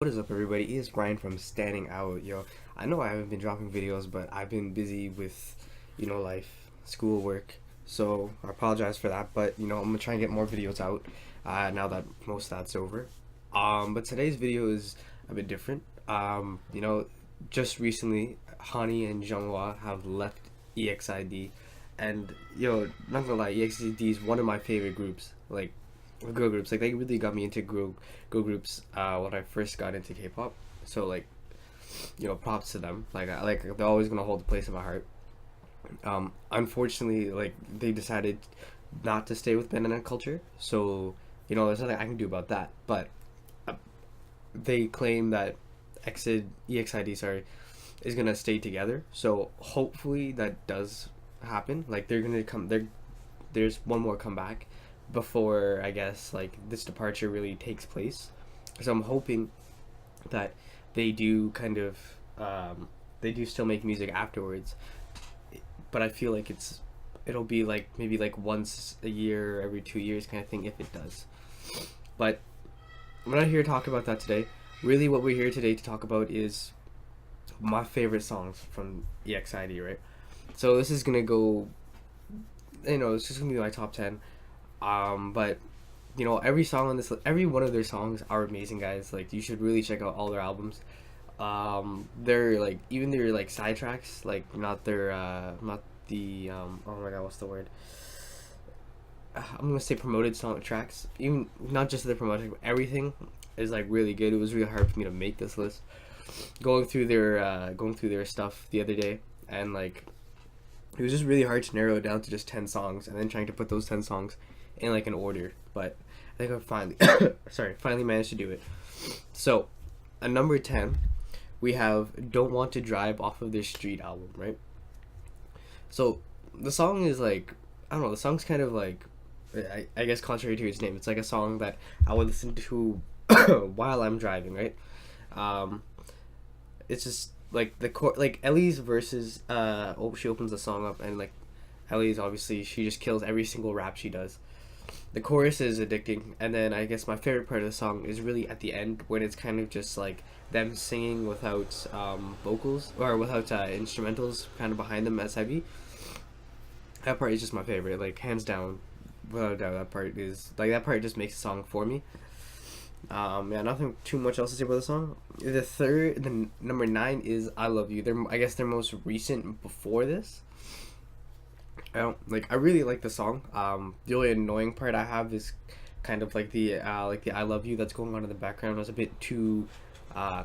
What is up, everybody? It is Ryan from Standing Out. Yo, I know I haven't been dropping videos, but I've been busy with, life, school, work. So I apologize for that. But I'm gonna try and get more videos out now that most of that's over. But today's video is a bit different. Just recently, Hani and Jeonghwa have left EXID, and not gonna lie, EXID is one of my favorite groups. Like girl groups, like they really got me into girl groups when I first got into K-pop. So like, props to them. Like they're always gonna hold a place in my heart. Unfortunately, like they decided not to stay with Banana Culture, so there's nothing I can do about that. But uh, they claim that EXID, sorry, is gonna stay together. So hopefully that does happen. Like they're gonna come. There's one more comeback before I guess like this departure really takes place. So I'm hoping that they do kind of they do still make music afterwards, but I feel like it'll be like maybe like once a year, every 2 years kind of thing if it does. But I'm not here to talk about that today. Really, what we're here today to talk about is my favorite songs from EXID, right? So this is gonna go, it's just gonna be my top 10. But every song on this, every one of their songs are amazing, guys. Like you should really check out all their albums. They're like even their like side tracks, like not the oh my god, what's the word? I'm gonna say promoted song tracks. Even not just the promoted, everything is like really good. It was really hard for me to make this list. Going through their stuff the other day, and like it was just really hard to narrow it down to just 10 songs, and then trying to put those 10 songs in like an order. But I think I finally finally managed to do it. So at number 10 we have Don't Want to Drive off of their Street album, right? So the song is like, I don't know, the song's kind of like, I guess contrary to its name, it's like a song that I would listen to while I'm driving, right? um it's just like like Ellie's verses. She opens the song up, and like Ellie's, obviously she just kills every single rap she does. The chorus is addicting, and then I guess my favorite part of the song is really at the end when it's kind of just like them singing without vocals or without instrumentals kind of behind them as heavy. That part is just my favorite, like hands down, without a doubt. That part just makes the song for me. Yeah, nothing too much else to say about the song. The number 9 is I Love You. I guess their most recent before this. I really like the song. The only annoying part I have is kind of like the I Love You that's going on in the background is a bit too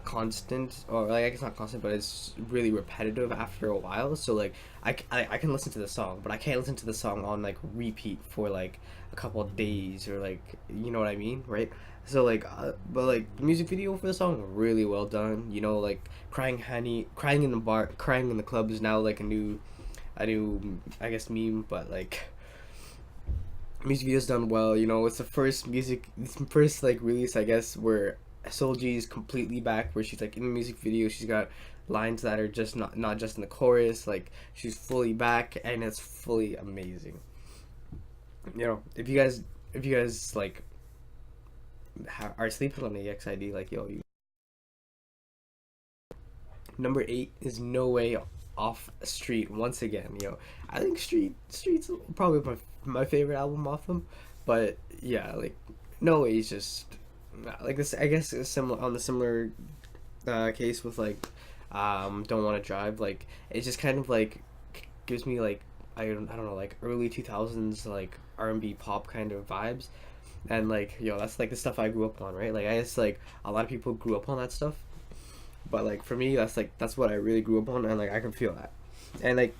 constant, or like I guess not constant, but it's really repetitive after a while. So like I can listen to the song, but I can't listen to the song on like repeat for like a couple of days, or like, you know what I mean, right? So like but like the music video for the song really well done. Like crying in the bar, crying in the club is now like a new I guess meme. But like music video's done well. It's the first like release, I guess, where Solji is completely back, where she's like in the music video, she's got lines that are just not just in the chorus. Like she's fully back, and it's fully amazing. If you guys like are sleeping on the EXID, like, yo, you. Number 8 is No Way off Street once again. I think Street's probably my favorite album off them. But yeah, like No Way is just like this. I guess is similar on the similar case with like Don't Want to Drive. Like it just kind of like gives me like I don't know, like early 2000s like R&B pop kind of vibes. And like, that's like the stuff I grew up on, right? Like I guess like a lot of people grew up on that stuff, but like for me that's what I really grew up on, and like I can feel that. And like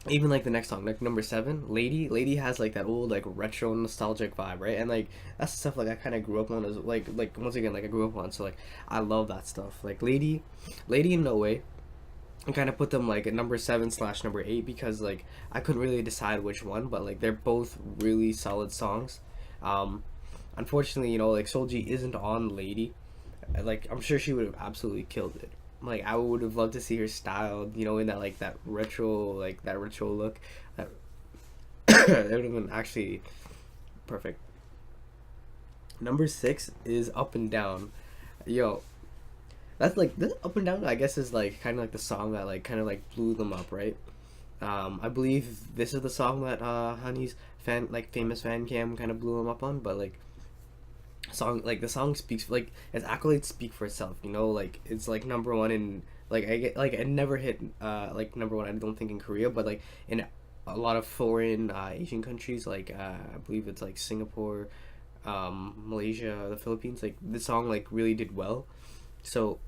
even like the next song, like number 7, Lady has like that old like retro nostalgic vibe, right? And like that's the stuff like I kind of grew up on, as like once again, like I grew up on. So like I love that stuff. Like Lady and No Way, I kind of put them like at number 7 slash number 8, because like I couldn't really decide which one, but like they're both really solid songs. um Unfortunately, like Solji isn't on Lady. Like I'm sure she would have absolutely killed it. Like I would have loved to see her styled, in that like that retro look. That that would have been actually perfect. Number 6 is Up and Down. Yo, that's like this Up and Down, I guess, is like kind of like the song that like kind of like blew them up, right? I believe this is the song that Honey's famous fan cam kind of blew him up on, but the song speaks like its accolades speak for itself, you know, like it's like number one in like I get like it never hit like number one, I don't think, in Korea, but like in a lot of foreign Asian countries, like I believe it's like Singapore, Malaysia, the Philippines, like the song like really did well. So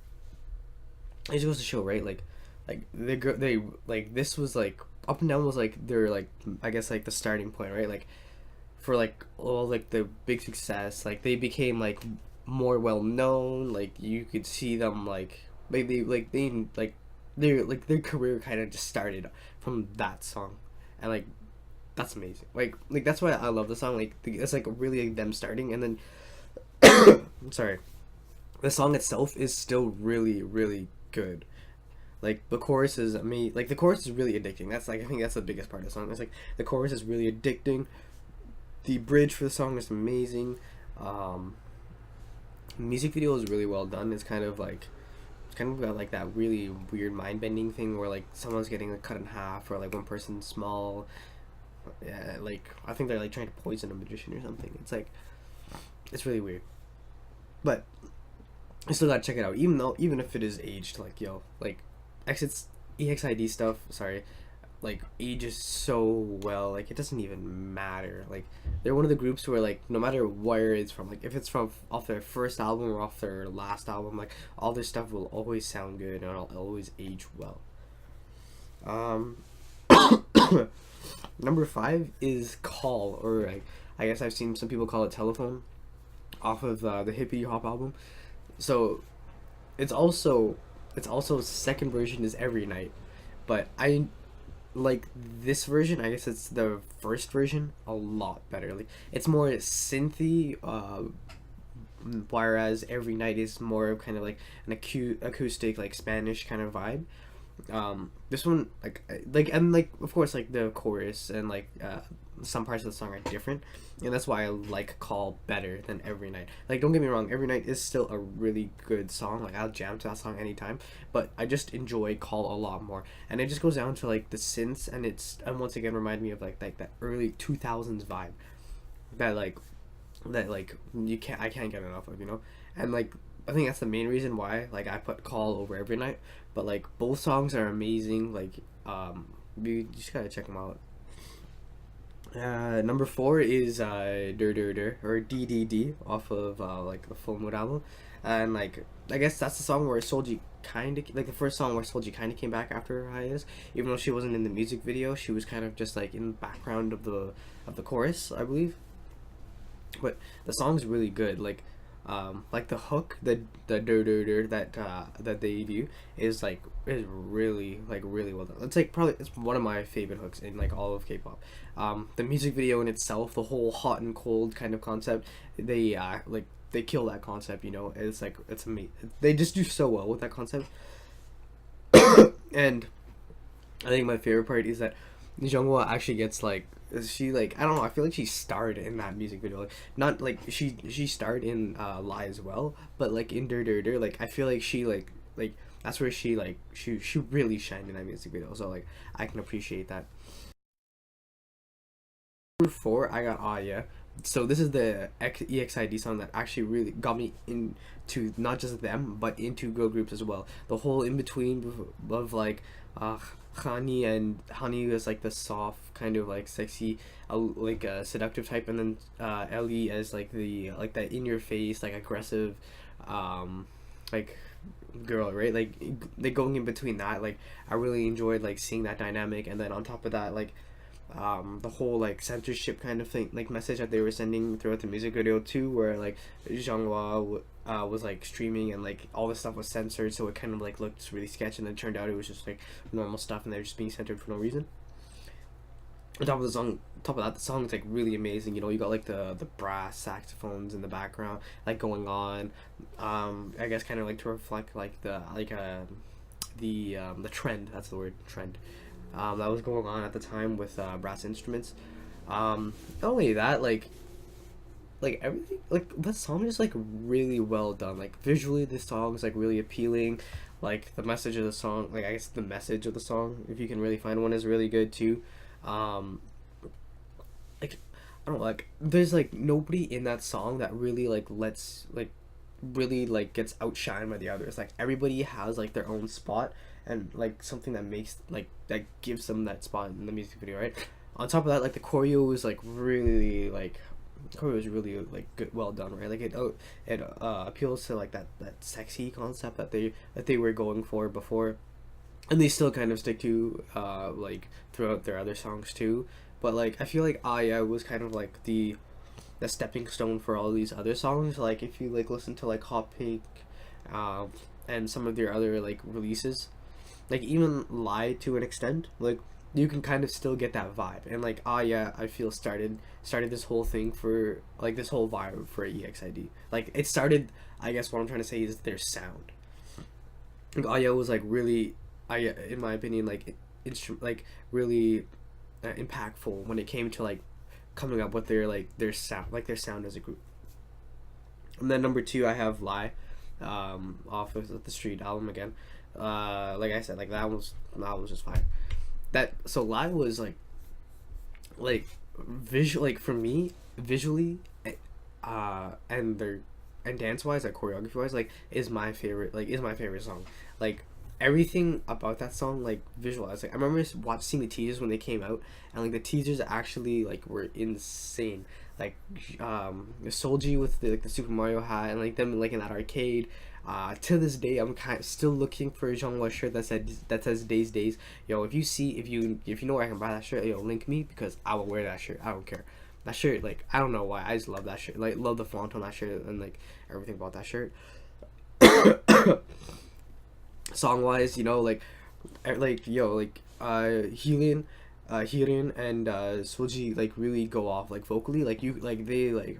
it just goes to show, right? Like they like this was like Up and Down was like their like I guess like the starting point, right? Like for like all like the big success, like they became like more well known. Like you could see them like their career kind of just started from that song, and like that's amazing. Like that's why I love the song. Like it's like really like, them starting, and then I'm sorry, the song itself is still really really good. Like the chorus is amazing. Like the chorus is really addicting. That's like I think that's the biggest part of the song. It's like the chorus is really addicting. The bridge for the song is amazing. Um, Music video is really well done. It's kind of got like that really weird mind bending thing where like someone's getting like, cut in half, or like one person's small. Yeah, like I think they're like trying to poison a magician or something. It's like it's really weird, but I still gotta check it out. Even if it is aged, like yo, like exits EXID stuff. Sorry, like ages so well, like it doesn't even matter. Like they're one of the groups where like no matter where it's from, like if it's from off their first album or off their last album, like all their stuff will always sound good and it'll always age well. um Number five is Call, or I guess I've seen some people call it Telephone, off of the hippie hop album. So it's also second version is Every Night, but I like this version. I guess it's the first version a lot better. Like it's more synthy, whereas Every Night is more of kind of like an acoustic, like Spanish kind of vibe. This one and like of course like the chorus and like some parts of the song are different, and that's why I like Call better than Every Night. Like don't get me wrong, Every Night is still a really good song. Like I'll jam to that song anytime, but I just enjoy Call a lot more, and it just goes down to like the synths, and once again remind me of like that early 2000s vibe that like I can't get enough of, you know. And like I think that's the main reason why like I put Call over Every Night, but like both songs are amazing. Like you just gotta check them out. Number four is Dur Dur Dur, or DDD, off of like the Full Mood album, and like I guess that's the song where Solji kind of like the first song where Solji kind of came back after her hiatus, even though she wasn't in the music video. She was kind of just like in the background of the chorus, I believe. But the song's really good. Like the hook, the dur dur dur that they do is really well done. It's like probably it's one of my favorite hooks in like all of K-pop. The music video in itself, the whole hot and cold kind of concept, they kill that concept. You know, it's like it's amazing. They just do so well with that concept. And I think my favorite part is that Jungwoo actually gets like she like I don't know, I feel like she starred in that music video, like not like she starred in Lie as well, but like in Dur Dur Dur, like I feel like she that's where she really shined in that music video, so like I can appreciate that. Number four, I got Aya. So this is the EXID song that actually really got me into not just them but into girl groups as well. The whole in between of like uh Hani was like the soft kind of like sexy, seductive type, and then Ellie as like the like that in your face like aggressive, like girl, right? Like they going in between that, like I really enjoyed like seeing that dynamic, and then on top of that like the whole like censorship kind of thing, like message that they were sending throughout the music video too, where like Jeonghwa was like streaming and like all this stuff was censored, so it kind of like looked really sketchy, and then it turned out it was just like normal stuff, and they're just being censored for no reason. On top of that, the song's like really amazing. You know, you got like the brass saxophones in the background, like going on. I guess kind of like to reflect like the trend. That's the word, trend. That was going on at the time with brass instruments. Not only that, like like everything, like that song is like really well done. Like visually, the song is like really appealing. Like the message of the song, like I guess the message of the song, if you can really find one, is really good too. Um, like I don't know, like there's like nobody in that song that really like lets like really like gets outshined by the others. Like everybody has like their own spot and like something that makes like that gives them that spot in the music video, right? On top of that, like the choreo was like really like choreo was really like good, well done, right? Like it appeals to like that sexy concept that they were going for before, and they still kind of stick to like throughout their other songs too. But like I feel like Aya was kind of like the stepping stone for all these other songs. Like if you like listen to like Hot Pink, um, and some of their other like releases, like even Lie to an extent, like you can kind of still get that vibe. And like Aya, I feel started this whole thing for like this whole vibe for EXID. Like it started. I guess what I'm trying to say is their sound. Like Aya was like really, Aya in my opinion, like like really impactful when it came to like coming up with their sound as a group. And then number two, I have Lie, off of the Street album again. Like I said, like that was just fire. That so Lie was like visual, like for me visually, and their and dance wise, like choreography wise, like is my favorite song. Like everything about that song, like visualized. Like I remember seeing the teasers when they came out, and like the teasers actually like were insane. Like Solji with the Super Mario hat, and like them like in that arcade. To this day, I'm kind of still looking for a Jean shirt that says Days Days. Yo, if you know where I can buy that shirt, yo, link me because I will wear that shirt. I don't care. That shirt, like I don't know why, I just love that shirt. Like love the font on that shirt and like everything about that shirt. Song wise, like yo, like Hyun and Soji like really go off like vocally. Like you like they like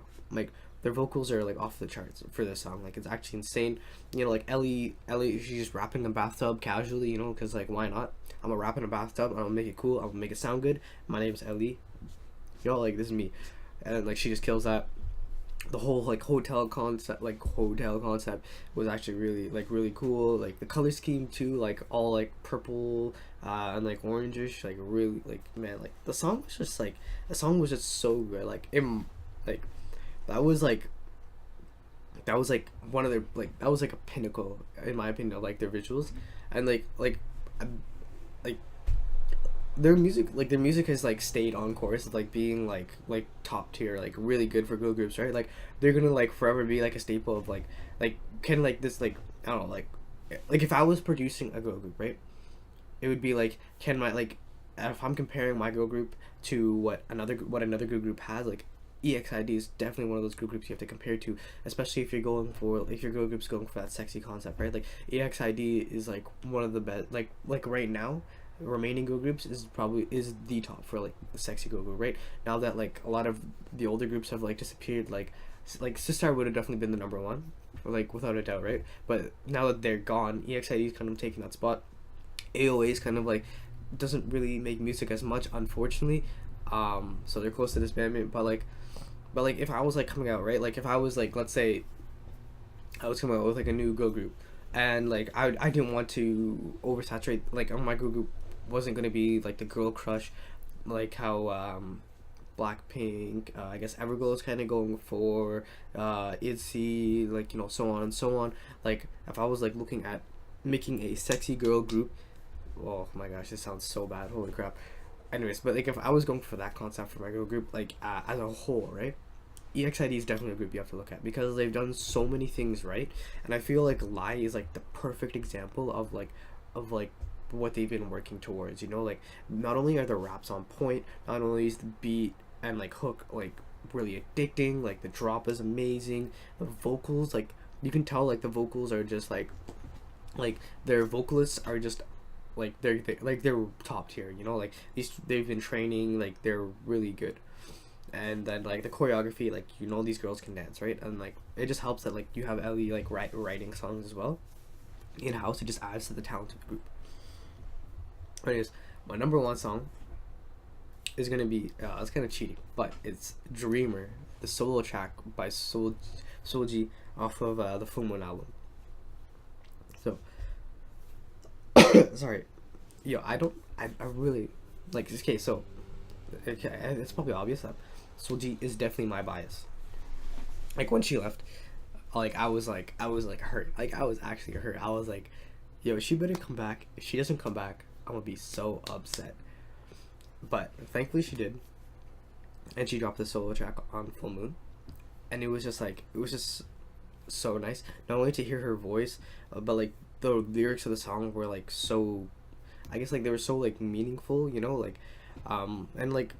their vocals are like off the charts for this song. Like it's actually insane. Like Ellie, she's just rapping in the bathtub casually. Because like why not? I'm gonna rap in a bathtub. I'm gonna make it cool. I'm gonna make it sound good. My name's Ellie. Like this is me, and like she just kills that. The whole like hotel concept was actually really cool. Like the color scheme too, like all like purple and like orangish, like really like man, like the song was just so good. Like like that was like one of their that was like a pinnacle in my opinion of like their visuals. And like their music has like stayed on course of like being like top tier, like really good for girl groups, right? Like they're gonna like forever be like a staple of like can like this like I don't know, like if I was producing a girl group, right, it would be like can my like if I'm comparing my girl group to what another girl group has, like EXID is definitely one of those girl groups you have to compare to, especially if your girl group's going for that sexy concept, right? Like EXID is like one of the best, like right now remaining girl groups is the top for like the sexy girl group, right? Now that like a lot of the older groups have like disappeared, like Sistar would have definitely been the number one, like without a doubt, right? But now that they're gone, EXID is kind of taking that spot. AOA is kind of like doesn't really make music as much, unfortunately. So they're close to disbandment, but like if I was like coming out, right, like if I was like, let's say I was coming out with like a new girl group, and like I didn't want to oversaturate, like my girl group wasn't gonna be like the girl crush, like how Blackpink, I guess Everglow is kind of going for, ITZY, like so on and so on. Like if I was like looking at making a sexy girl group, oh my gosh, this sounds so bad. Holy crap. Anyways, but like if I was going for that concept for my girl group, like as a whole, right? EXID is definitely a group you have to look at because they've done so many things right, and I feel like Lie is like the perfect example of what they've been working towards. Like not only are the raps on point, not only is the beat and like hook like really addicting, like the drop is amazing, the vocals, like you can tell like the vocals are just like their vocalists are just like they're top tier. Like they've been training, like they're really good. And then like the choreography, like these girls can dance, right? And like it just helps that like you have Ellie like writing songs as well in house. It just adds to the talent of the group. Anyways, my number one song is gonna be it's kind of cheating, but it's Dreamer the solo track by Solji off of the Full Moon album. So sorry, yo, I really like. Okay, so okay, it's probably obvious that Solji is definitely my bias. Like when she left, like I was like hurt. Like I was actually hurt. I was like, yo, she better come back. If she doesn't come back, I'm gonna be so upset. But thankfully she did, and she dropped the solo track on Full Moon, and it was just so nice. Not only to hear her voice, but like the lyrics of the song were like so, I guess like they were so like meaningful, you know, like, and like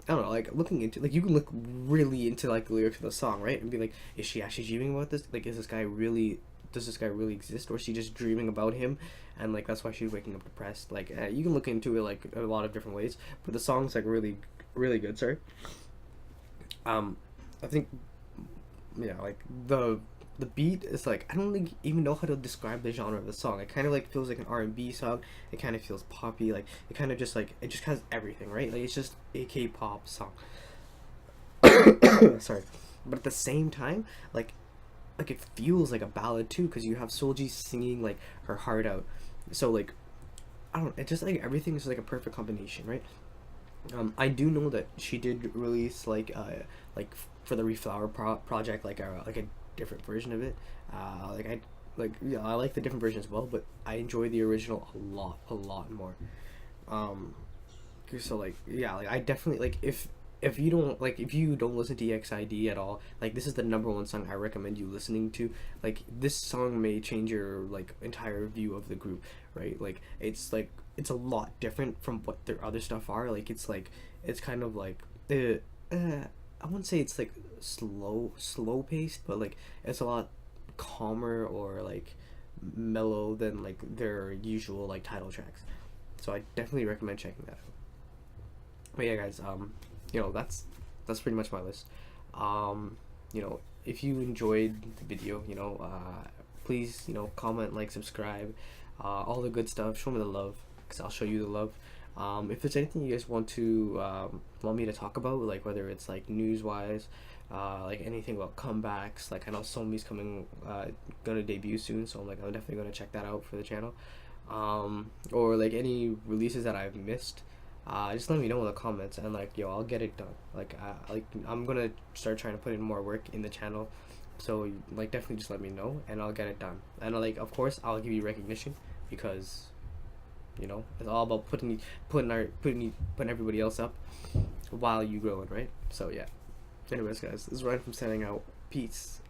I don't know, like looking into like you can look really into like the lyrics of the song, right, and be like, is she actually dreaming about this? Like, is this guy really? Does this guy really exist, or is she just dreaming about him, and like that's why she's waking up depressed? Like, you can look into it like a lot of different ways, but the song's like really, really good. Sorry. I think, yeah, like the beat is like I don't like, even know how to describe the genre of the song. It kind of like feels like an R&B song. It kind of feels poppy. Like it kind of just like it just has everything, right? Like it's just a K-pop song. Sorry, but at the same time, like it feels like a ballad too, because you have Solji singing like her heart out. So like I don't. It just like everything is like a perfect combination, right? I do know that she did release like for the Reflower project like a different version of it. Like I like yeah I like the different version as well, but I enjoy the original a lot more. Um, so like yeah, like I definitely like if you don't listen to EXID at all, like this is the number one song I recommend you listening to. Like this song may change your like entire view of the group, right? Like it's a lot different from what their other stuff are. Like it's kind of like I wouldn't say it's like slow paced, but like it's a lot calmer or like mellow than like their usual like title tracks. So I definitely recommend checking that out. But yeah, guys, that's pretty much my list. If you enjoyed the video, please, comment, like, subscribe, all the good stuff. Show me the love, cause I'll show you the love. If there's anything you guys want me to talk about, like whether it's like news wise, like anything about comebacks. Like I know Somi's gonna debut soon, so I'm definitely gonna check that out for the channel. Or like any releases that I've missed, just let me know in the comments, and like yo, I'll get it done. I'm gonna start trying to put in more work in the channel, so like definitely just let me know and I'll get it done. And like of course I'll give you recognition, because it's all about putting everybody else up while you growing, right? So yeah. Anyways, guys, this is Ryan from Standing Out. Peace.